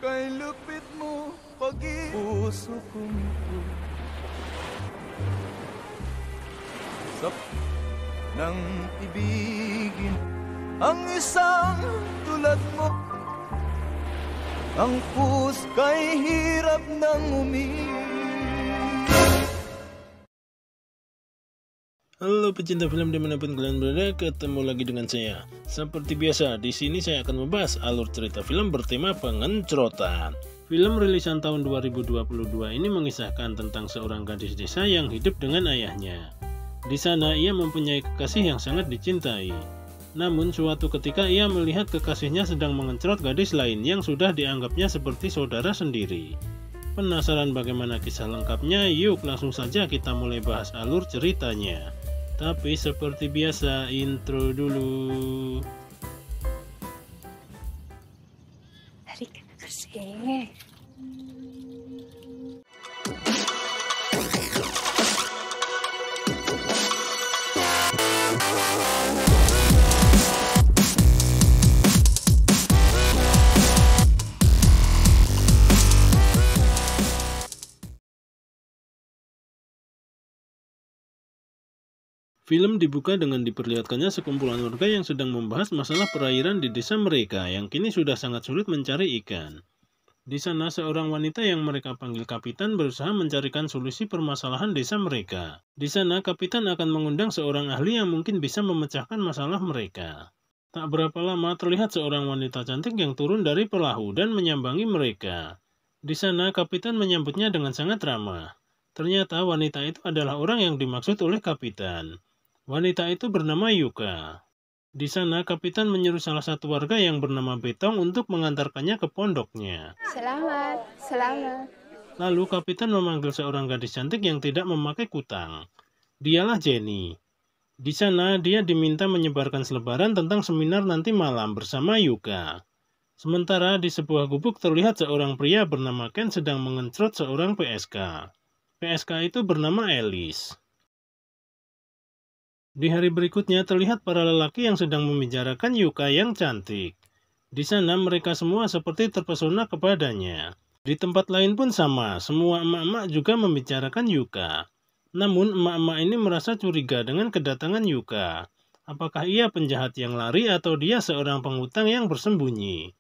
Kay lupit mo pag-puso kong ito sap ng ibigin ang isang tulad mo. Ang puso kay hirap ng Halo pecinta film dimanapun kalian berada, ketemu lagi dengan saya. Seperti biasa, di sini saya akan membahas alur cerita film bertema pengencrotan. Film rilisan tahun 2022 ini mengisahkan tentang seorang gadis desa yang hidup dengan ayahnya. Di sana ia mempunyai kekasih yang sangat dicintai. Namun suatu ketika ia melihat kekasihnya sedang mengencrot gadis lain yang sudah dianggapnya seperti saudara sendiri. Penasaran bagaimana kisah lengkapnya? Yuk langsung saja kita mulai bahas alur ceritanya. Tapi seperti biasa, intro dulu. Tarik kasi. Film dibuka dengan diperlihatkannya sekumpulan warga yang sedang membahas masalah perairan di desa mereka yang kini sudah sangat sulit mencari ikan. Di sana seorang wanita yang mereka panggil kapitan berusaha mencarikan solusi permasalahan desa mereka. Di sana kapitan akan mengundang seorang ahli yang mungkin bisa memecahkan masalah mereka. Tak berapa lama terlihat seorang wanita cantik yang turun dari perahu dan menyambangi mereka. Di sana kapitan menyambutnya dengan sangat ramah. Ternyata wanita itu adalah orang yang dimaksud oleh kapitan. Wanita itu bernama Yuka. Di sana kapitan menyuruh salah satu warga yang bernama Betong untuk mengantarkannya ke pondoknya. Selamat. Lalu kapitan memanggil seorang gadis cantik yang tidak memakai kutang. Dialah Jenny. Di sana dia diminta menyebarkan selebaran tentang seminar nanti malam bersama Yuka. Sementara di sebuah gubuk terlihat seorang pria bernama Ken sedang mengencrot seorang PSK. PSK itu bernama Alice. Di hari berikutnya terlihat para lelaki yang sedang membicarakan Yuka yang cantik. Di sana mereka semua seperti terpesona kepadanya. Di tempat lain pun sama, semua emak-emak juga membicarakan Yuka. Namun emak-emak ini merasa curiga dengan kedatangan Yuka. Apakah ia penjahat yang lari atau dia seorang penghutang yang bersembunyi?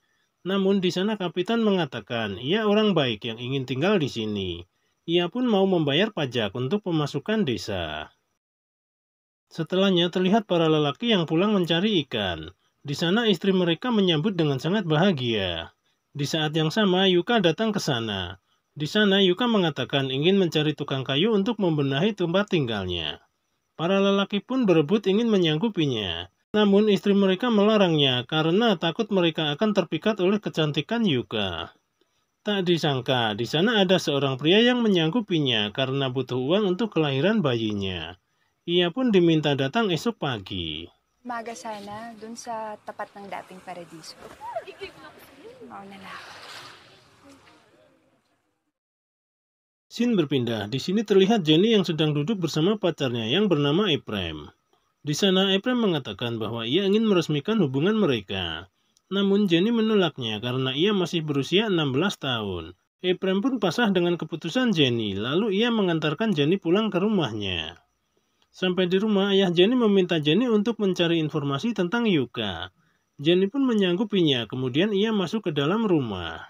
Namun di sana kapitan mengatakan ia orang baik yang ingin tinggal di sini. Ia pun mau membayar pajak untuk pemasukan desa. Setelahnya terlihat para lelaki yang pulang mencari ikan. Di sana istri mereka menyambut dengan sangat bahagia. Di saat yang sama Yuka datang ke sana. Di sana Yuka mengatakan ingin mencari tukang kayu untuk membenahi tempat tinggalnya. Para lelaki pun berebut ingin menyanggupinya. Namun istri mereka melarangnya karena takut mereka akan terpikat oleh kecantikan Yuka. Tak disangka di sana ada seorang pria yang menyanggupinya karena butuh uang untuk kelahiran bayinya. Ia pun diminta datang esok pagi. Maga sana, dun sa tapat ng dating paradiso. Mauna na. Scene berpindah. Di sini terlihat Jenny yang sedang duduk bersama pacarnya yang bernama Ephraim. Di sana Ephraim mengatakan bahwa ia ingin meresmikan hubungan mereka. Namun Jenny menolaknya karena ia masih berusia 16 tahun. Ephraim pun pasrah dengan keputusan Jenny, lalu ia mengantarkan Jenny pulang ke rumahnya. Sampai di rumah, ayah Jenny meminta Jenny untuk mencari informasi tentang Yuka. Jenny pun menyanggupinya, kemudian ia masuk ke dalam rumah.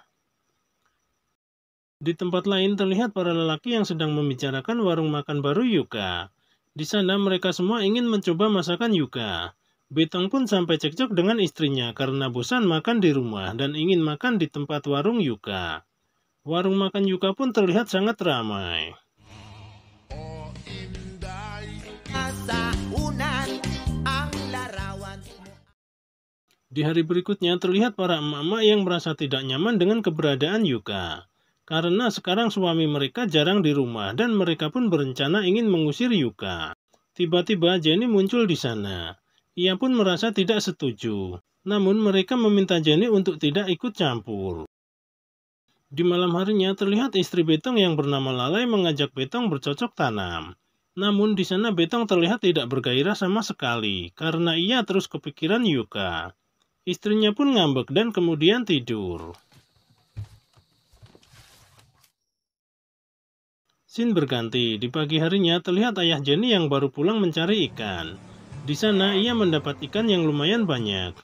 Di tempat lain terlihat para lelaki yang sedang membicarakan warung makan baru Yuka. Di sana mereka semua ingin mencoba masakan Yuka. Betong pun sampai cekcok dengan istrinya karena bosan makan di rumah dan ingin makan di tempat warung Yuka. Warung makan Yuka pun terlihat sangat ramai. Di hari berikutnya terlihat para emak-emak yang merasa tidak nyaman dengan keberadaan Yuka. Karena sekarang suami mereka jarang di rumah dan mereka pun berencana ingin mengusir Yuka. Tiba-tiba Jenny muncul di sana. Ia pun merasa tidak setuju. Namun mereka meminta Jenny untuk tidak ikut campur. Di malam harinya terlihat istri Betong yang bernama Lalai mengajak Betong bercocok tanam. Namun di sana Betong terlihat tidak bergairah sama sekali karena ia terus kepikiran Yuka. Istrinya pun ngambek dan kemudian tidur. Scene berganti, di pagi harinya terlihat ayah Jenny yang baru pulang mencari ikan. Di sana ia mendapat ikan yang lumayan banyak.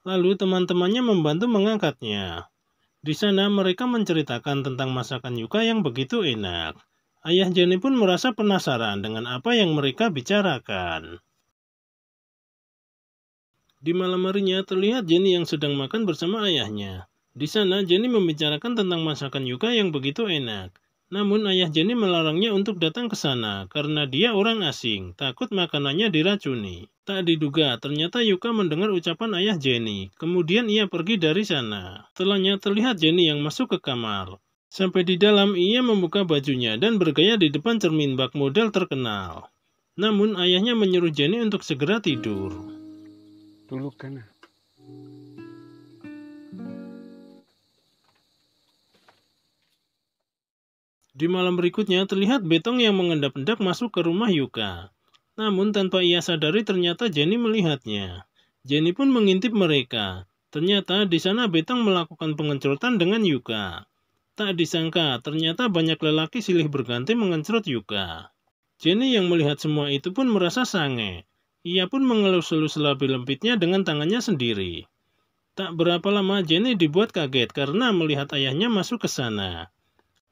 Lalu teman-temannya membantu mengangkatnya. Di sana mereka menceritakan tentang masakan Yuka yang begitu enak. Ayah Jenny pun merasa penasaran dengan apa yang mereka bicarakan. Di malam harinya terlihat Jenny yang sedang makan bersama ayahnya. Di sana Jenny membicarakan tentang masakan Yuka yang begitu enak. Namun ayah Jenny melarangnya untuk datang ke sana karena dia orang asing, takut makanannya diracuni. Tak diduga, ternyata Yuka mendengar ucapan ayah Jenny. Kemudian ia pergi dari sana. Setelahnya terlihat Jenny yang masuk ke kamar. Sampai di dalam ia membuka bajunya dan bergaya di depan cermin bak model terkenal. Namun ayahnya menyuruh Jenny untuk segera tidur. Dulu kan. Di malam berikutnya terlihat Betong yang mengendap-endap masuk ke rumah Yuka. Namun tanpa ia sadari ternyata Jenny melihatnya. Jenny pun mengintip mereka. Ternyata di sana Betong melakukan pengencrotan dengan Yuka. Tak disangka ternyata banyak lelaki silih berganti mengencrot Yuka. Jenny yang melihat semua itu pun merasa sange. Ia pun mengelus-elus labi lempitnya dengan tangannya sendiri. Tak berapa lama Jenny dibuat kaget karena melihat ayahnya masuk ke sana.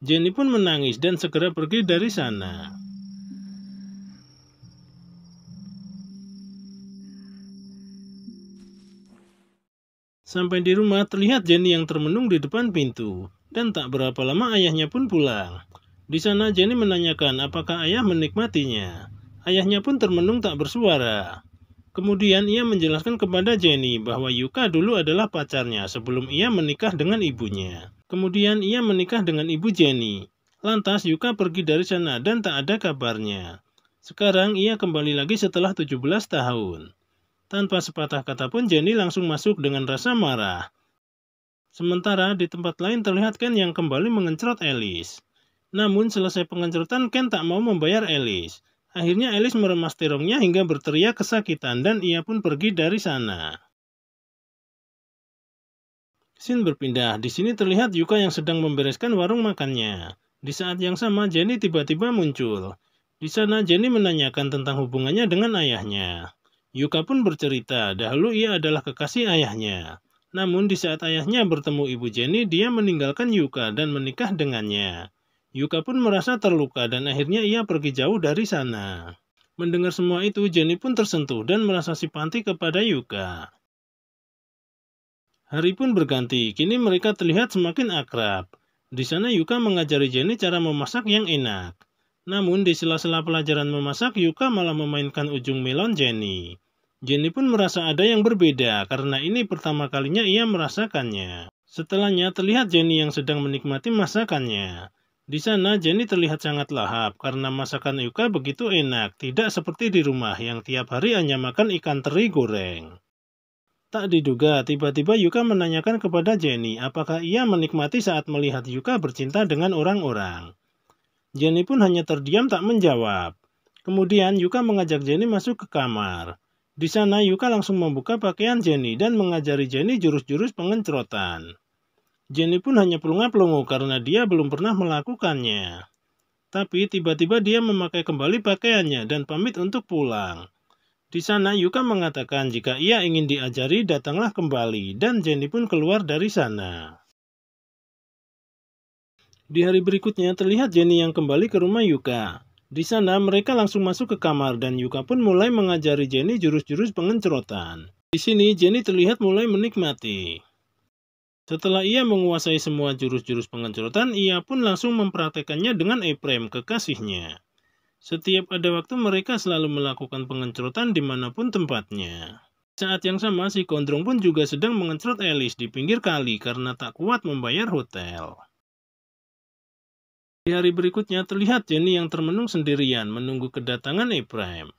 Jenny pun menangis dan segera pergi dari sana. Sampai di rumah terlihat Jenny yang termenung di depan pintu. Dan tak berapa lama ayahnya pun pulang. Di sana Jenny menanyakan apakah ayah menikmatinya. Ayahnya pun termenung tak bersuara. Kemudian ia menjelaskan kepada Jenny bahwa Yuka dulu adalah pacarnya sebelum ia menikah dengan ibunya. Kemudian ia menikah dengan ibu Jenny. Lantas Yuka pergi dari sana dan tak ada kabarnya. Sekarang ia kembali lagi setelah 17 tahun. Tanpa sepatah kata pun Jenny langsung masuk dengan rasa marah. Sementara di tempat lain terlihat Ken yang kembali mengencrot Alice. Namun selesai pengencrotan Ken tak mau membayar Alice. Akhirnya Alice meremas terongnya hingga berteriak kesakitan dan ia pun pergi dari sana. Scene berpindah, di sini terlihat Yuka yang sedang membereskan warung makannya. Di saat yang sama Jenny tiba-tiba muncul. Di sana Jenny menanyakan tentang hubungannya dengan ayahnya. Yuka pun bercerita, dahulu ia adalah kekasih ayahnya. Namun di saat ayahnya bertemu ibu Jenny, dia meninggalkan Yuka dan menikah dengannya. Yuka pun merasa terluka dan akhirnya ia pergi jauh dari sana. Mendengar semua itu, Jenny pun tersentuh dan merasa simpati kepada Yuka. Hari pun berganti, kini mereka terlihat semakin akrab. Di sana Yuka mengajari Jenny cara memasak yang enak. Namun di sela-sela pelajaran memasak, Yuka malah memainkan ujung melon Jenny. Jenny pun merasa ada yang berbeda karena ini pertama kalinya ia merasakannya. Setelahnya terlihat Jenny yang sedang menikmati masakannya. Di sana Jenny terlihat sangat lahap karena masakan Yuka begitu enak, tidak seperti di rumah yang tiap hari hanya makan ikan teri goreng. Tak diduga, tiba-tiba Yuka menanyakan kepada Jenny apakah ia menikmati saat melihat Yuka bercinta dengan orang-orang. Jenny pun hanya terdiam tak menjawab. Kemudian Yuka mengajak Jenny masuk ke kamar. Di sana Yuka langsung membuka pakaian Jenny dan mengajari Jenny jurus-jurus pengencrotan. Jenny pun hanya pelunga-pelungu karena dia belum pernah melakukannya. Tapi tiba-tiba dia memakai kembali pakaiannya dan pamit untuk pulang. Di sana Yuka mengatakan jika ia ingin diajari datanglah kembali dan Jenny pun keluar dari sana. Di hari berikutnya terlihat Jenny yang kembali ke rumah Yuka. Di sana mereka langsung masuk ke kamar dan Yuka pun mulai mengajari Jenny jurus-jurus pengencrotan. Di sini Jenny terlihat mulai menikmati. Setelah ia menguasai semua jurus-jurus pengencrotan, ia pun langsung mempraktekannya dengan Ephraim, kekasihnya. Setiap ada waktu mereka selalu melakukan pengencrotan dimanapun tempatnya. Saat yang sama si Gondrong pun juga sedang mengencrot Alice di pinggir kali karena tak kuat membayar hotel. Di hari berikutnya terlihat Jenny yang termenung sendirian menunggu kedatangan Ephraim.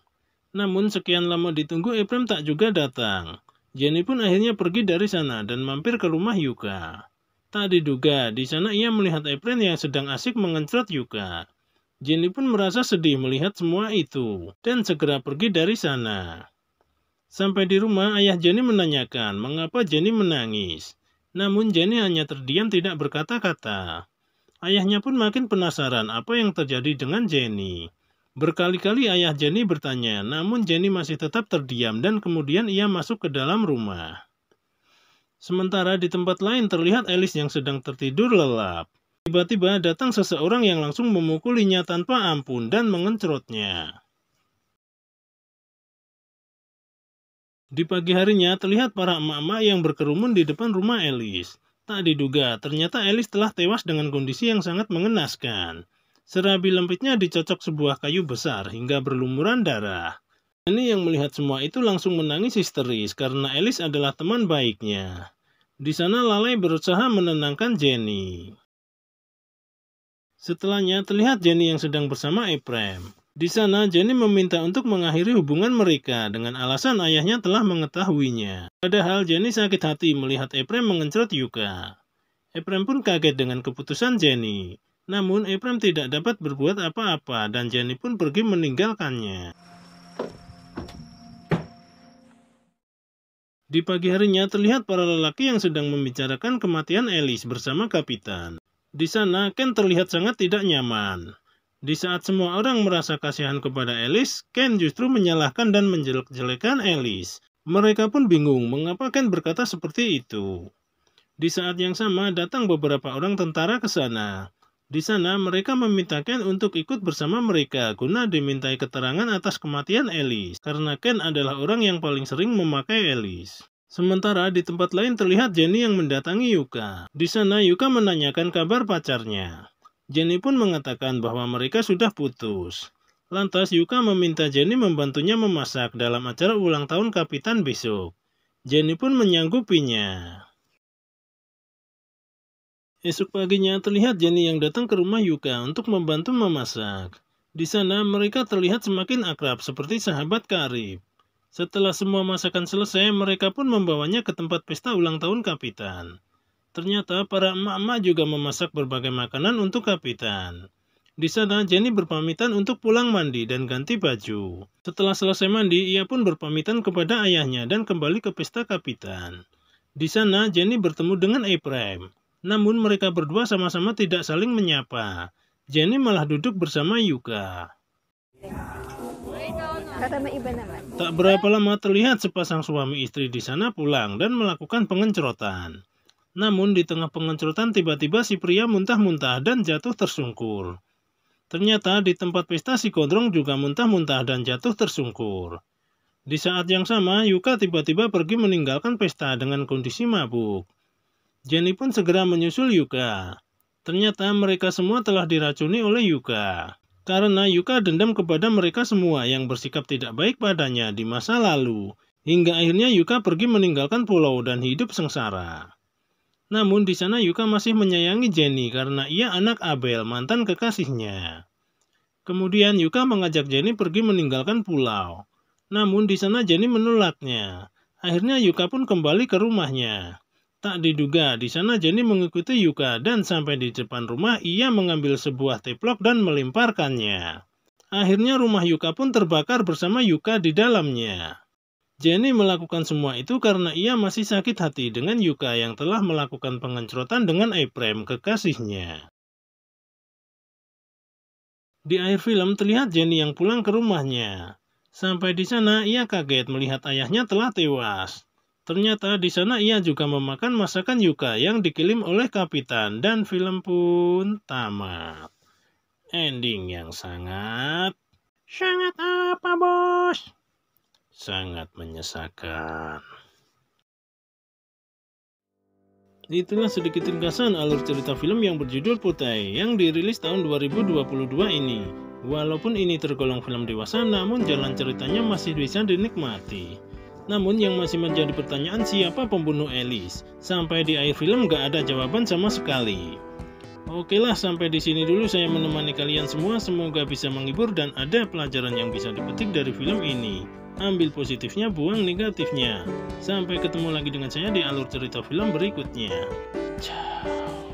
Namun sekian lama ditunggu Ephraim tak juga datang. Jenny pun akhirnya pergi dari sana dan mampir ke rumah Yuka. Tak diduga, di sana ia melihat Ephraim yang sedang asik mengencrot Yuka. Jenny pun merasa sedih melihat semua itu dan segera pergi dari sana. Sampai di rumah, ayah Jenny menanyakan mengapa Jenny menangis. Namun Jenny hanya terdiam tidak berkata-kata. Ayahnya pun makin penasaran apa yang terjadi dengan Jenny. Berkali-kali ayah Jenny bertanya, namun Jenny masih tetap terdiam dan kemudian ia masuk ke dalam rumah. Sementara di tempat lain terlihat Alice yang sedang tertidur lelap. Tiba-tiba datang seseorang yang langsung memukulinya tanpa ampun dan mengencrotnya. Di pagi harinya terlihat para emak-emak yang berkerumun di depan rumah Alice. Tak diduga, ternyata Alice telah tewas dengan kondisi yang sangat mengenaskan. Serabi lempitnya dicocok sebuah kayu besar hingga berlumuran darah. Jenny yang melihat semua itu langsung menangis histeris karena Alice adalah teman baiknya. Di sana Lalai berusaha menenangkan Jenny. Setelahnya terlihat Jenny yang sedang bersama Ephraim. Di sana Jenny meminta untuk mengakhiri hubungan mereka dengan alasan ayahnya telah mengetahuinya. Padahal Jenny sakit hati melihat Ephraim mengencrot Yuka. Ephraim pun kaget dengan keputusan Jenny. Namun Ephraim tidak dapat berbuat apa-apa dan Jenny pun pergi meninggalkannya. Di pagi harinya terlihat para lelaki yang sedang membicarakan kematian Alice bersama kapitan. Di sana Ken terlihat sangat tidak nyaman. Di saat semua orang merasa kasihan kepada Alice, Ken justru menyalahkan dan menjelek-jelekan Alice. Mereka pun bingung mengapa Ken berkata seperti itu. Di saat yang sama datang beberapa orang tentara ke sana. Di sana mereka meminta Ken untuk ikut bersama mereka guna dimintai keterangan atas kematian Alice, karena Ken adalah orang yang paling sering memakai Alice. Sementara di tempat lain terlihat Jenny yang mendatangi Yuka. Di sana Yuka menanyakan kabar pacarnya. Jenny pun mengatakan bahwa mereka sudah putus. Lantas Yuka meminta Jenny membantunya memasak dalam acara ulang tahun kapitan besok. Jenny pun menyanggupinya. Esok paginya terlihat Jenny yang datang ke rumah Yuka untuk membantu memasak. Di sana mereka terlihat semakin akrab seperti sahabat karib. Setelah semua masakan selesai, mereka pun membawanya ke tempat pesta ulang tahun kapitan. Ternyata para emak-emak juga memasak berbagai makanan untuk kapitan. Di sana Jenny berpamitan untuk pulang mandi dan ganti baju. Setelah selesai mandi, ia pun berpamitan kepada ayahnya dan kembali ke pesta kapitan. Di sana Jenny bertemu dengan Ephraim. Namun mereka berdua sama-sama tidak saling menyapa. Jenny malah duduk bersama Yuka. Tak berapa lama terlihat sepasang suami istri di sana pulang dan melakukan pengencrotan. Namun di tengah pengencrotan tiba-tiba si pria muntah-muntah dan jatuh tersungkur. Ternyata di tempat pesta si gondrong juga muntah-muntah dan jatuh tersungkur. Di saat yang sama Yuka tiba-tiba pergi meninggalkan pesta dengan kondisi mabuk. Jenny pun segera menyusul Yuka. Ternyata mereka semua telah diracuni oleh Yuka. Karena Yuka dendam kepada mereka semua yang bersikap tidak baik padanya di masa lalu. Hingga akhirnya Yuka pergi meninggalkan pulau dan hidup sengsara. Namun di sana Yuka masih menyayangi Jenny karena ia anak Abel, mantan kekasihnya. Kemudian Yuka mengajak Jenny pergi meninggalkan pulau. Namun di sana Jenny menolaknya. Akhirnya Yuka pun kembali ke rumahnya. Tak diduga, di sana Jenny mengikuti Yuka dan sampai di depan rumah ia mengambil sebuah teplok dan melemparkannya. Akhirnya rumah Yuka pun terbakar bersama Yuka di dalamnya. Jenny melakukan semua itu karena ia masih sakit hati dengan Yuka yang telah melakukan pengencrotan dengan Ephraim, kekasihnya. Di akhir film terlihat Jenny yang pulang ke rumahnya. Sampai di sana ia kaget melihat ayahnya telah tewas. Ternyata di sana ia juga memakan masakan Yuka yang dikirim oleh kapitan dan film pun tamat. Ending yang sangat apa bos? Sangat menyesakan. Itulah sedikit ringkasan alur cerita film yang berjudul Putai yang dirilis tahun 2022 ini. Walaupun ini tergolong film dewasa, namun jalan ceritanya masih bisa dinikmati. Namun yang masih menjadi pertanyaan siapa pembunuh Alice? Sampai di akhir film gak ada jawaban sama sekali. Oke lah, sampai di sini dulu saya menemani kalian semua. Semoga bisa menghibur dan ada pelajaran yang bisa dipetik dari film ini. Ambil positifnya, buang negatifnya. Sampai ketemu lagi dengan saya di alur cerita film berikutnya. Ciao.